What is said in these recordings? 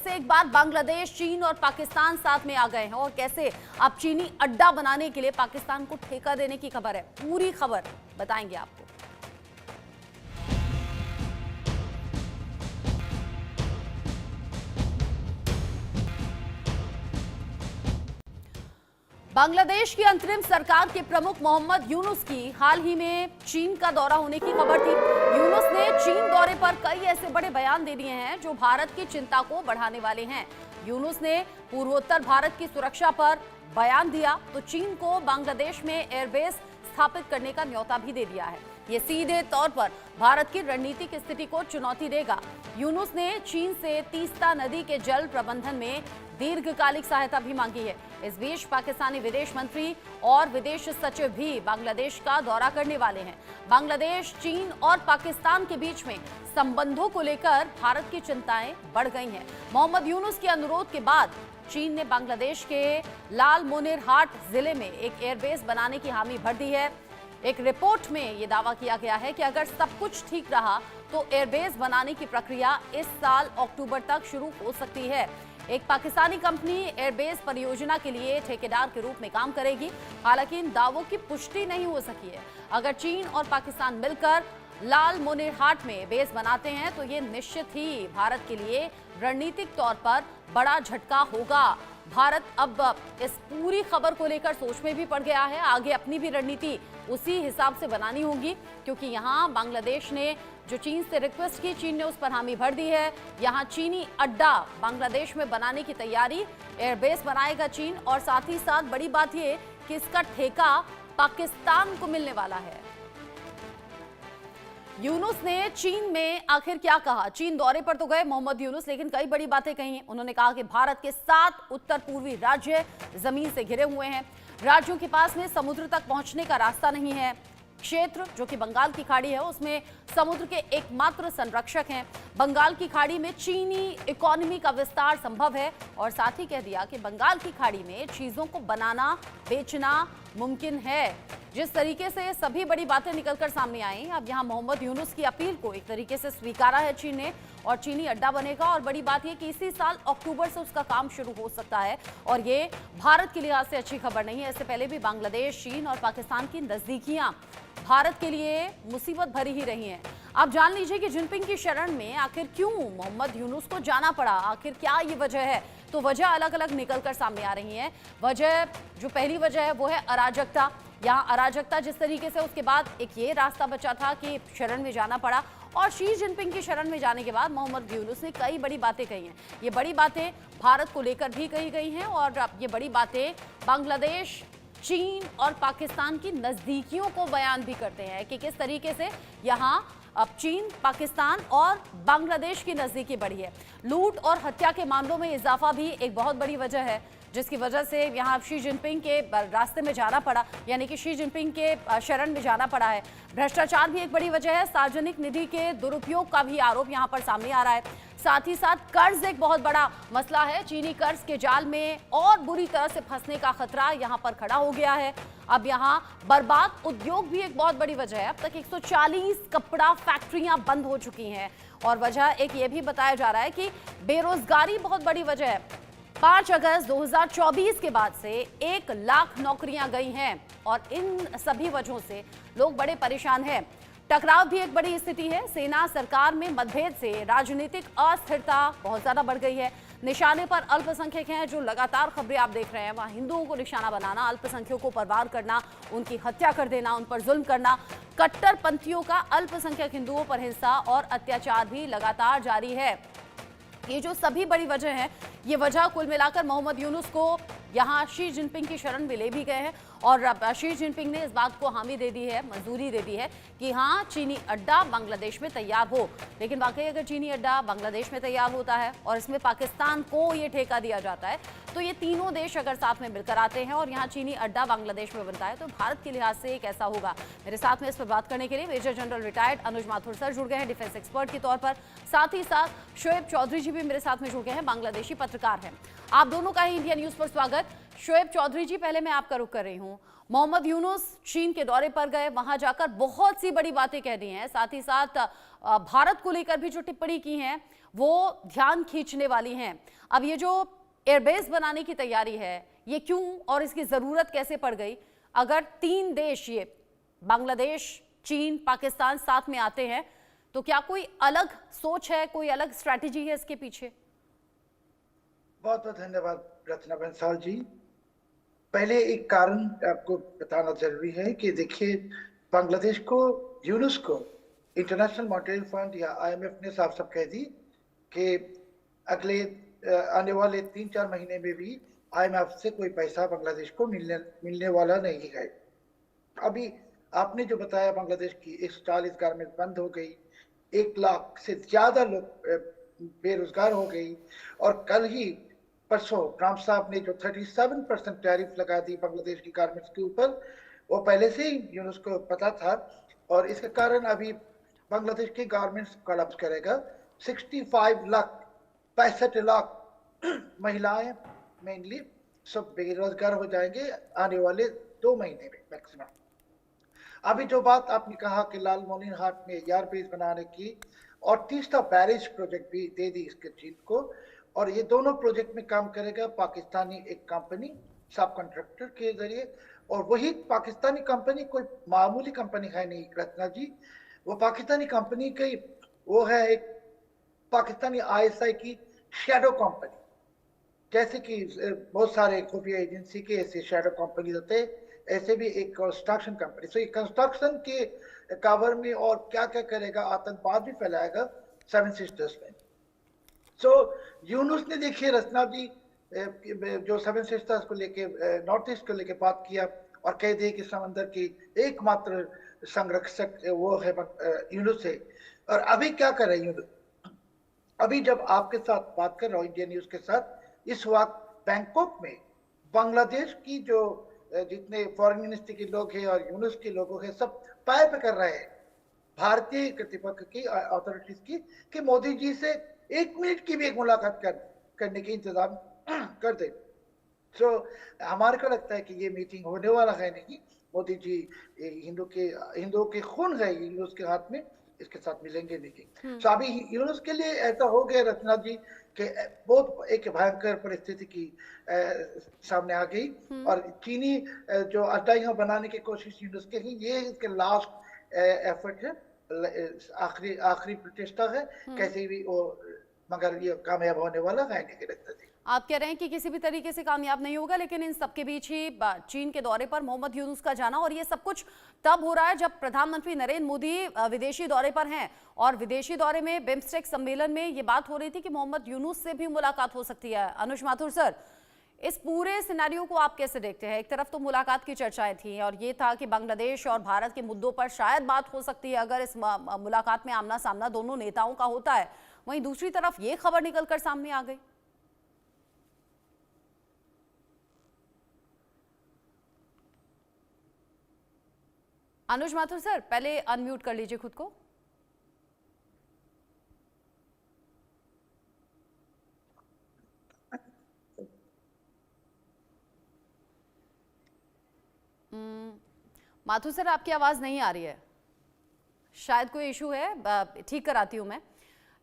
से एक बार बांग्लादेश, चीन और पाकिस्तान साथ में आ गए हैं और कैसे अब चीनी अड्डा बनाने के लिए पाकिस्तान को ठेका देने की खबर है। पूरी खबर बताएंगे आपको। बांग्लादेश की अंतरिम सरकार के प्रमुख मोहम्मद यूनुस की हाल ही में चीन का दौरा होने की खबर थी। यूनुस ने चीन दौरे पर कई ऐसे बड़े बयान दे दिए हैं जो भारत की चिंता को बढ़ाने वाले हैं। यूनुस ने पूर्वोत्तर भारत की सुरक्षा पर बयान दिया तो चीन को बांग्लादेश में एयरबेस स्थापित करने का न्योता भी दे दिया है। ये सीधे तौर पर भारत की रणनीतिक स्थिति को चुनौती देगा। यूनुस ने चीन से तीस्ता नदी के जल प्रबंधन में दीर्घकालिक सहायता भी मांगी है। इस बीच पाकिस्तानी विदेश मंत्री और विदेश सचिव भी बांग्लादेश का दौरा करने वाले हैं। बांग्लादेश, चीन और पाकिस्तान के बीच में संबंधों को लेकर भारत की चिंताएं बढ़ गई हैं। मोहम्मद यूनुस के अनुरोध के बाद चीन ने बांग्लादेश के लालमोनेरहाट जिले में एक एयरबेस बनाने की हामी भर दी है। एक रिपोर्ट में यह दावा किया गया है कि अगर सब कुछ ठीक रहा तो एयरबेस बनाने की प्रक्रिया इस साल अक्टूबर तक शुरू हो सकती है। एक पाकिस्तानी कंपनी एयरबेस परियोजना के लिए ठेकेदार के रूप में काम करेगी। हालांकि इन दावों की पुष्टि नहीं हो सकी है। अगर चीन और पाकिस्तान मिलकर लालमोनेरहाट में बेस बनाते हैं तो ये निश्चित ही भारत के लिए रणनीतिक तौर पर बड़ा झटका होगा। भारत अब इस पूरी खबर को लेकर सोच में भी पड़ गया है। आगे अपनी भी रणनीति उसी हिसाब से बनानी होगी, क्योंकि यहाँ बांग्लादेश ने जो चीन से रिक्वेस्ट की, चीन ने उस पर हामी भर दी है। यहाँ चीनी अड्डा बांग्लादेश में बनाने की तैयारी, एयरबेस बनाएगा चीन और साथ ही साथ बड़ी बात यह कि इसका ठेका पाकिस्तान को मिलने वाला है। यूनुस ने चीन में आखिर क्या कहा? चीन दौरे पर तो गए मोहम्मद यूनुस, लेकिन कई बड़ी बातें कही हैं। उन्होंने कहा कि भारत के 7 उत्तर पूर्वी राज्य जमीन से घिरे हुए हैं। राज्यों के पास में समुद्र तक पहुंचने का रास्ता नहीं है। क्षेत्र जो कि बंगाल की खाड़ी है उसमें समुद्र के एकमात्र संरक्षक हैं। बंगाल की खाड़ी में चीनी इकोनॉमी का विस्तार संभव है और साथ ही कह दिया कि बंगाल की खाड़ी में चीजों को बनाना, बेचना मुमकिन है। जिस तरीके से सभी बड़ी बातें निकलकर सामने आई, अब यहाँ मोहम्मद यूनुस की अपील को एक तरीके से स्वीकारा है चीन ने और चीनी अड्डा बनेगा। और बड़ी बात यह कि इसी साल अक्टूबर से उसका काम शुरू हो सकता है और ये भारत के लिहाज से अच्छी खबर नहीं है। इससे पहले भी बांग्लादेश, चीन और पाकिस्तान की नजदीकियां भारत के लिए मुसीबत भरी ही रही हैं। आप जान लीजिए कि जिनपिंग की शरण में आखिर क्यों मोहम्मद यूनुस को जाना पड़ा, आखिर क्या ये वजह है? तो वजह अलग अलग निकलकर सामने आ रही है। वजह जो पहली वजह है वो है अराजकता। यहाँ अराजकता जिस तरीके से, उसके बाद एक ये रास्ता बचा था कि शरण में जाना पड़ा और शी जिनपिंग की शरण में जाने के बाद मोहम्मद यूनुस ने कई बड़ी बातें कही हैं। ये बड़ी बातें भारत को लेकर भी कही गई हैं और ये बड़ी बातें बांग्लादेश, चीन और पाकिस्तान की नजदीकियों को बयान भी करते हैं कि किस तरीके से यहाँ अब चीन, पाकिस्तान और बांग्लादेश की नजदीकी बढ़ी है। लूट और हत्या के मामलों में इजाफा भी एक बहुत बड़ी वजह है, जिसकी वजह से यहाँ शी जिनपिंग के रास्ते में जाना पड़ा, यानी कि शी जिनपिंग के शरण में जाना पड़ा है। भ्रष्टाचार भी एक बड़ी वजह है। सार्वजनिक निधि के दुरुपयोग का भी आरोप यहाँ पर सामने आ रहा है। साथ ही साथ कर्ज एक बहुत बड़ा मसला है। चीनी कर्ज के जाल में और बुरी तरह से फंसने का खतरा यहाँ पर खड़ा हो गया है। अब यहाँ बर्बाद उद्योग भी एक बहुत बड़ी वजह है। अब तक 140 कपड़ा फैक्ट्रियां बंद हो चुकी हैं और वजह एक ये भी बताया जा रहा है कि बेरोजगारी बहुत बड़ी वजह है। 5 अगस्त 2024 के बाद से 1 लाख नौकरियां गई हैं और इन सभी वजहों से लोग बड़े परेशान हैं। टकराव भी एक बड़ी स्थिति है। सेना सरकार में मतभेद से राजनीतिक अस्थिरता बहुत ज्यादा बढ़ गई है। निशाने पर अल्पसंख्यक हैं, जो लगातार खबरें आप देख रहे हैं, वहां हिंदुओं को निशाना बनाना, अल्पसंख्यकों पर वार करना, उनकी हत्या कर देना, उन पर जुल्म करना, कट्टरपंथियों का अल्पसंख्यक हिंदुओं पर हिंसा और अत्याचार भी लगातार जारी है। ये जो सभी बड़ी वजह है, ये वजह कुल मिलाकर मोहम्मद यूनुस को यहाँ शी जिनपिंग की शरण में ले भी गए हैं और शी जिनपिंग ने इस बात को हामी दे दी है, मंजूरी दे दी है कि हाँ चीनी अड्डा बांग्लादेश में तैयार हो। लेकिन वाकई अगर चीनी अड्डा बांग्लादेश में तैयार होता है और इसमें पाकिस्तान को ये ठेका दिया जाता है, तो ये तीनों देश अगर साथ में मिलकर आते हैं और यहाँ चीनी अड्डा बांग्लादेश में बनता है तो भारत के लिहाज से कैसा होगा। मेरे साथ में इस पर बात करने के लिए मेजर जनरल रिटायर्ड अनुज माथुर सर जुड़ गए हैं डिफेंस एक्सपर्ट के तौर पर। साथ ही साथ शोएब चौधरी जी भी मेरे साथ में जुड़ गए हैं, बांग्लादेशी पत्रकार हैं। आप दोनों का ही इंडिया न्यूज पर स्वागत। शोएब चौधरी जी, पहले मैं आपका रुख कर रही हूँ। मोहम्मद यूनुस चीन के दौरे पर गए, वहां जाकर बहुत सी बड़ी बातें कह दी हैं, साथ ही साथ भारत को लेकर भी जो टिप्पणी की हैं वो ध्यान खींचने वाली हैं। अब ये जो एयरबेस बनाने की तैयारी है, ये क्यों और इसकी जरूरत कैसे पड़ गई? अगर 3 देश, ये बांग्लादेश, चीन, पाकिस्तान साथ में आते हैं तो क्या कोई अलग सोच है, कोई अलग स्ट्रैटेजी है इसके पीछे? बहुत बहुत धन्यवाद रचना बंसाल जी। पहले एक कारण आपको बताना जरूरी है कि देखिए, बांग्लादेश को यूनेस्को, इंटरनेशनल मॉनेटरी फंड या IMF ने साफ साफ कह दी कि अगले आने वाले 3-4 महीने में भी IMF से कोई पैसा बांग्लादेश को मिलने वाला नहीं है। अभी आपने जो बताया, बांग्लादेश की 140 गारमेंट बंद हो गई, 1 लाख से ज्यादा लोग बेरोजगार हो गई, और कल ही परसों ट्रंप साहब ने जो 37% टैरिफ लगा दी बांग्लादेश की गारमेंट्स के ऊपर, वो पहले से ही यूनेस्को को पता था, और इसके कारण अभी बांग्लादेश के गारमेंट्स कोलैप्स करेगा। 65 लाख महिलाएं मेनली सब बेरोजगार हो जाएंगे आने वाले 2 महीने में मैक्सिमम। अभी जो बात आपने कहा कि लालमोहनीहाट में एयरबेस बनाने की, और तीसरा बैरेज प्रोजेक्ट भी दे दी इसके चीन को, और ये दोनों प्रोजेक्ट में काम करेगा पाकिस्तानी एक कंपनी सब कॉन्ट्रैक्टर के जरिए, और वही पाकिस्तानी कंपनी कोई मामूली कंपनी है नहीं रत्ना जी, वो पाकिस्तानी कंपनी की वो है एक पाकिस्तानी ISI की शैडो कंपनी। जैसे कि बहुत सारे खुफिया एजेंसी के ऐसे शैडो कंपनी होते हैं, ऐसे भी एक कंस्ट्रक्शन कंपनी। सो ये कंस्ट्रक्शन के कवर में और क्या क्या करेगा, आतंकवाद भी फैलाएगा 7 सिस्टर्स में। सो यूनुस ने देखिए रचना जी जो 7 सिस्टर्स को लेके, नॉर्थ ईस्ट को लेके बात किया, और कह दिए कि समंदर की एकमात्र संरक्षक वो है यूनुस है। और अभी क्या कर रहे हैं यूनुस? अभी जब आपके साथ बात कर रहा हूँ इंडिया न्यूज के साथ, इस वक्त बैंकॉक में बांग्लादेश की जो जितने फॉरेन मिनिस्ट्री के लोग हैं और यूनुस के लोगों हैं, सब पैर पे कर रहे हैं भारतीय कृतपक्ष की अथॉरिटीज की कि मोदी जी से 1 मिनट की भी एक मुलाकात करने के इंतजाम कर दे। सो हमारे को लगता है कि ये मीटिंग होने वाला है नहीं। मोदी जी हिंदुओं के खून है यूनुस के हाथ में, इसके साथ मिलेंगे नहीं। तो अभी यूनुस के लिए ऐसा हो गया रचना जी कि बहुत एक भयंकर परिस्थिति की सामने आ गई, और चीनी जो अड्डा बनाने की कोशिश यूनुस के ही, ये इसके लास्ट एफर्ट है, आखिरी प्रचेष्टा है, कैसे भी वो, मगर ये कामयाब होने वाला है नहीं लगता जी। आप कह रहे हैं कि किसी भी तरीके से कामयाब नहीं होगा, लेकिन इन सबके बीच ही चीन के दौरे पर मोहम्मद यूनुस का जाना, और ये सब कुछ तब हो रहा है जब प्रधानमंत्री नरेंद्र मोदी विदेशी दौरे पर हैं, और विदेशी दौरे में बिम्स्टेक सम्मेलन में ये बात हो रही थी कि मोहम्मद यूनुस से भी मुलाकात हो सकती है। अनुज माथुर सर, इस पूरे सिनेरियो को आप कैसे देखते हैं? एक तरफ तो मुलाकात की चर्चाएं थी और ये था कि बांग्लादेश और भारत के मुद्दों पर शायद बात हो सकती है अगर इस मुलाकात में आमना सामना दोनों नेताओं का होता है, वहीं दूसरी तरफ ये खबर निकलकर सामने आ गई। अनुज माथुर सर, पहले अनम्यूट कर लीजिए खुद को। माथुर सर, आपकी आवाज नहीं आ रही है, शायद कोई इशू है, ठीक कराती हूं मैं।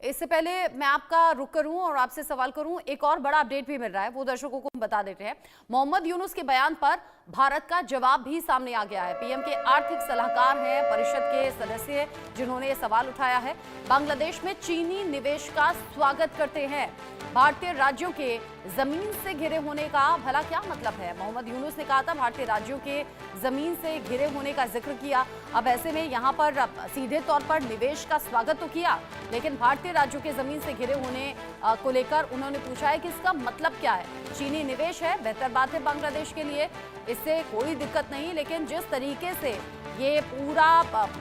इससे पहले मैं आपका रुख करूं और आपसे सवाल करूं, एक और बड़ा अपडेट भी मिल रहा है, वो दर्शकों को बता देते हैं। मोहम्मद यूनुस के बयान पर भारत का जवाब भी सामने आ गया है। पीएम के आर्थिक सलाहकार हैं, परिषद के सदस्य, जिन्होंने ये सवाल उठाया है। बांग्लादेश में चीनी निवेश का स्वागत करते हैं। भारतीय राज्यों के जमीन से घिरे होने का भला क्या मतलब है? मोहम्मद यूनुस ने कहा था भारतीय राज्यों के जमीन से घिरे होने का जिक्र किया। अब ऐसे में यहाँ पर सीधे तौर पर निवेश का स्वागत तो किया, लेकिन भारतीय राज्यों के जमीन से घिरे होने को लेकर उन्होंने पूछा है कि इसका मतलब क्या है। चीनी निवेश है, बेहतर बात है बांग्लादेश के लिए, इससे कोई दिक्कत नहीं, लेकिन जिस तरीके से ये पूरा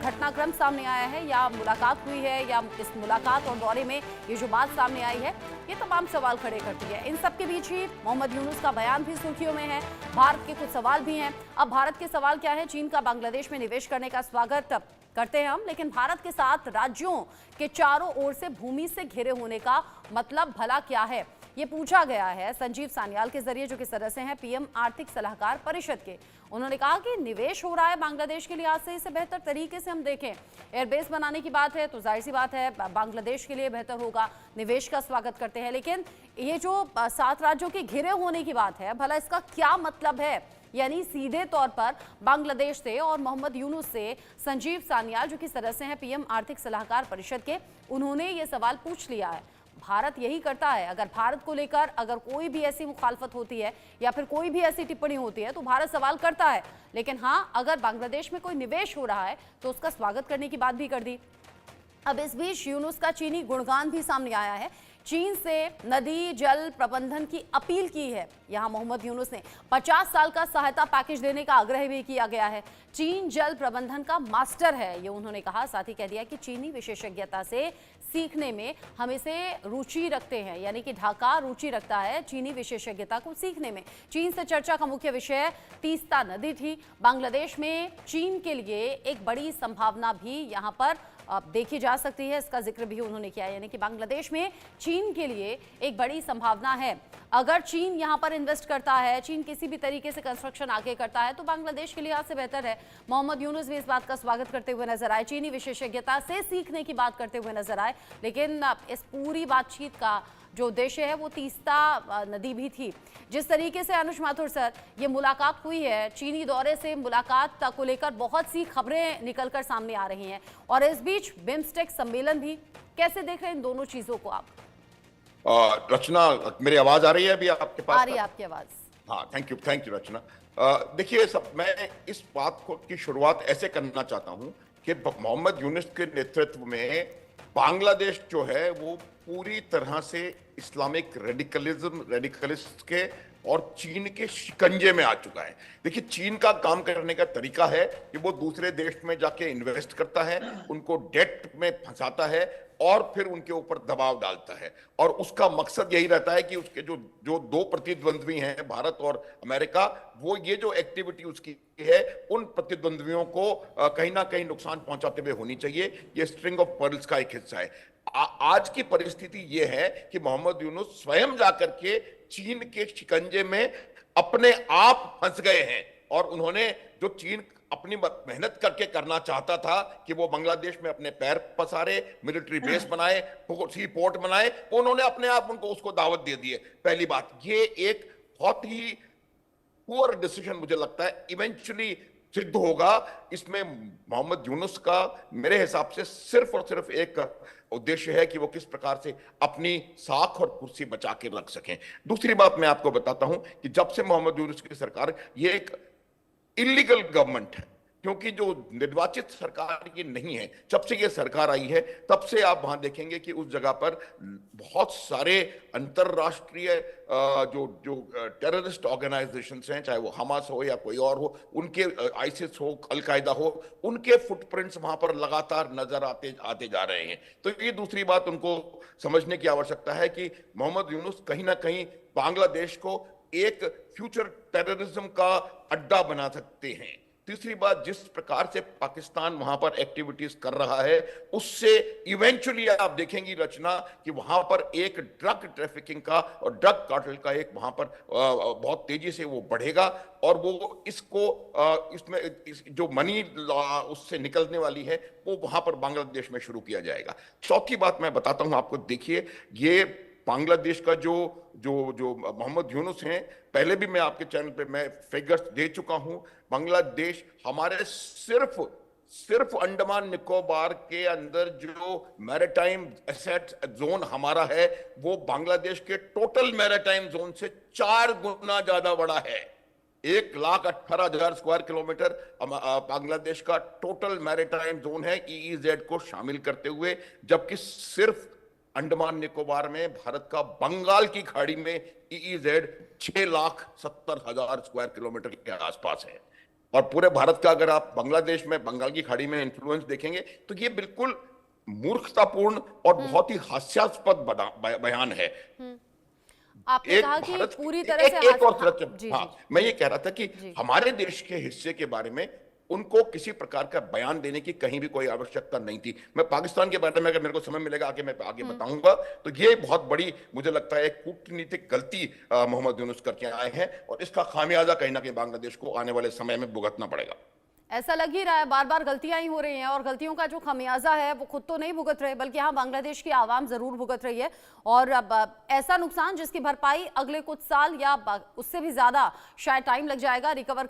घटनाक्रम सामने आया है, या मुलाकात हुई है, या इस मुलाकात और दौरे में ये जो बात सामने आई है, ये तमाम सवाल खड़े करती है। इन सब के बीच ही मोहम्मद यूनुस का बयान भी सुर्खियों में है। भारत के कुछ सवाल भी हैं। अब भारत के सवाल क्या है? चीन का बांग्लादेश में निवेश करने का स्वागत करते हैं हम, लेकिन भारत के साथ राज्यों के चारों ओर से भूमि से घिरे होने का मतलब भला क्या है? ये पूछा गया है संजीव सान्याल के जरिए, जो कि सदस्य हैं पीएम आर्थिक सलाहकार परिषद के। उन्होंने कहा कि निवेश हो रहा है बांग्लादेश के लिहाज से, इसे बेहतर तरीके से हम देखें। एयरबेस बनाने की बात है तो जाहिर सी बात है बांग्लादेश के लिए बेहतर होगा, निवेश का स्वागत करते हैं। लेकिन ये जो 7 राज्यों के घिरे होने की बात है, भला इसका क्या मतलब है? यानी सीधे तौर पर बांग्लादेश से और मोहम्मद यूनुस से संजीव सान्याल, जो कि सदस्य हैं पीएम आर्थिक सलाहकार परिषद के, उन्होंने ये सवाल पूछ लिया है। भारत यही करता है, अगर भारत को लेकर अगर कोई भी ऐसी मुखालफत होती है या फिर कोई भी ऐसी टिप्पणी होती है तो भारत सवाल करता है। लेकिन हाँ, अगर बांग्लादेश में कोई निवेश हो रहा है तो उसका स्वागत करने की बात भी कर दी। अब इस बीच यूनुस का चीनी गुणगान भी सामने आया है। चीन से नदी जल प्रबंधन की अपील की है। यहां मोहम्मद यूनुस ने 50 साल का सहायता पैकेज देने का आग्रह भी किया गया है। चीन जल प्रबंधन का मास्टर है, ये उन्होंने कहा। साथ ही कह दिया कि चीनी विशेषज्ञता से सीखने में हम इसे रुचि रखते हैं, यानी कि ढाका रुचि रखता है चीनी विशेषज्ञता को सीखने में। चीन से चर्चा का मुख्य विषय तीस्ता नदी थी। बांग्लादेश में चीन के लिए एक बड़ी संभावना भी यहां पर देखी जा सकती है, इसका जिक्र भी उन्होंने किया। यानी कि बांग्लादेश में चीन के लिए एक बड़ी संभावना है। अगर चीन यहां पर इन्वेस्ट करता है, चीन किसी भी तरीके से कंस्ट्रक्शन आगे करता है तो बांग्लादेश के लिहाज से बेहतर है। मोहम्मद यूनुस भी इस बात का स्वागत करते हुए नजर आए, चीनी विशेषज्ञता से सीखने की बात करते हुए नजर आए। लेकिन इस पूरी बातचीत का जो उद्देश्य है वो तीस्ता नदी भी थी। जिस तरीके से अनुज माथुर सर ये मुलाकात हुई है, चीनी दौरे से मुलाकात को लेकर बहुत सी खबरें निकलकर सामने आ रही हैं, और इस बीच बिम्स्टेक सम्मेलन भी, कैसे देख रहे हैं इन दोनों चीजों को आप? रचना, मेरी आवाज आ रही है अभी आपके पास? आ रही है आपकी आवाज। हाँ, थैंक यू रचना। देखिए, मैं इस बात को की शुरुआत ऐसे करना चाहता हूं कि मोहम्मद यूनुस के नेतृत्व में बांग्लादेश जो है वो पूरी तरह से इस्लामिक रेडिकलिस्ट के और चीन के शिकंजे में आ चुका है। देखिए, चीन का काम करने का तरीका है कि वो दूसरे देश में जाके इन्वेस्ट करता है, उनको डेट में फंसाता है और फिर उनके ऊपर दबाव डालता है, और उसका मकसद यही रहता है कि उसके जो दो प्रतिद्वंद्वी हैं, भारत और अमेरिका, वो ये जो एक्टिविटी उसकी है उन प्रतिद्वंद्वियों को कहीं ना कहीं नुकसान पहुंचाते हुए होनी चाहिए। ये स्ट्रिंग ऑफ पर्ल्स का एक हिस्सा है। आज की परिस्थिति ये है कि मोहम्मद यूनुस स्वयं जाकर के चीन के शिकंजे में अपने आप फंस गए हैं, और उन्होंने जो चीन अपनी मेहनत करके करना चाहता था कि वो बांग्लादेश में अपने पैर पसारे, मिलिट्री बेस बनाए, सी पोर्ट बनाए, उन्होंने अपने आप उसको दावत दे दी है। पहली बात, ये एक बहुत ही पुअर डिसीजन मुझे लगता है इवेंचुअली सिद्ध होगा। इसमें मोहम्मद यूनुस का मेरे हिसाब से सिर्फ और सिर्फ एक उद्देश्य है कि वो किस प्रकार से अपनी साख और कुर्सी बचा के रख सकें। दूसरी बात मैं आपको बताता हूं कि जब से मोहम्मद यूनुस की सरकार, ये एक इलीगल गवर्नमेंट है, क्योंकि जो निर्वाचित सरकार ये नहीं है, जब से ये सरकार आई है तब से आप वहां देखेंगे कि उस जगह पर बहुत सारे अंतरराष्ट्रीय जो टेररिस्ट ऑर्गेनाइजेशंस हैं, चाहे वो हमास हो या कोई और हो, उनके आईसिस हो, अलकायदा हो, उनके फुटप्रिंट्स वहां पर लगातार नजर आते जा रहे हैं। तो ये दूसरी बात उनको समझने की आवश्यकता है कि मोहम्मद यूनुस कहीं ना कहीं बांग्लादेश को एक फ्यूचर टेररिज्म का अड्डा बना सकते हैं। तीसरी बात, जिस प्रकार से पाकिस्तान वहां पर एक्टिविटीज कर रहा है, उससे इवेंचुअली आप देखेंगी रचना कि वहां पर एक ड्रग ट्रैफिकिंग का और ड्रग कार्टेल का एक वहां पर बहुत तेजी से वो बढ़ेगा, और वो इसमें जो मनी उससे निकलने वाली है वो वहां पर बांग्लादेश में शुरू किया जाएगा। चौथी बात मैं बताता हूं आपको, देखिए, ये बांग्लादेश का जो मोहम्मद यूनुस हैं, पहले भी मैं आपके चैनल पे मैं फिगर्स दे चुका हूं। बांग्लादेश हमारे सिर्फ अंडमान निकोबार के अंदर जो मैरिटाइम एसेट जोन हमारा है, वो बांग्लादेश के टोटल मैरिटाइम जोन से 4 गुना ज्यादा बड़ा है। 1,18,000 स्क्वायर किलोमीटर बांग्लादेश का टोटल मैरिटाइम जोन है, EEZ को शामिल करते हुए, जबकि सिर्फ अंडमान निकोबार में भारत का बंगाल की खाड़ी में EEZ 6,70,000 स्क्वायर किलोमीटर के आसपास है। और पूरे भारत का अगर आप बांग्लादेश में, बंगाल की खाड़ी में इन्फ्लुएंस देखेंगे तो ये बिल्कुल मूर्खतापूर्ण और बहुत ही हास्यास्पद बयान है। आपने कहा कि पूरी तरह से एक और हाँ, मैं ये कह रहा था कि हमारे देश के हिस्से के बारे में उनको किसी प्रकार का बयान देने की कहीं भी कोई आवश्यकता नहीं थी। मैं पाकिस्तान के बारे में अगर मेरे को समय मिलेगा आगे मैं आगे बताऊंगा, तो ये बहुत बड़ी मुझे लगता है एक कूटनीतिक गलती मोहम्मद यूनुस करके आए हैं, और इसका खामियाजा कहीं ना कहीं बांग्लादेश को आने वाले समय में भुगतना पड़ेगा। ऐसा लग ही रहा है, बार बार गलतियां ही हो रही हैं और गलतियों का जो खमियाजा है वो खुद तो नहीं भुगत रहे, बल्कि हाँ बांग्लादेश की आवाम जरूर भुगत रही है। और अब ऐसा नुकसान जिसकी भरपाई अगले कुछ साल या उससे भी ज्यादा शायद टाइम लग जाएगा रिकवर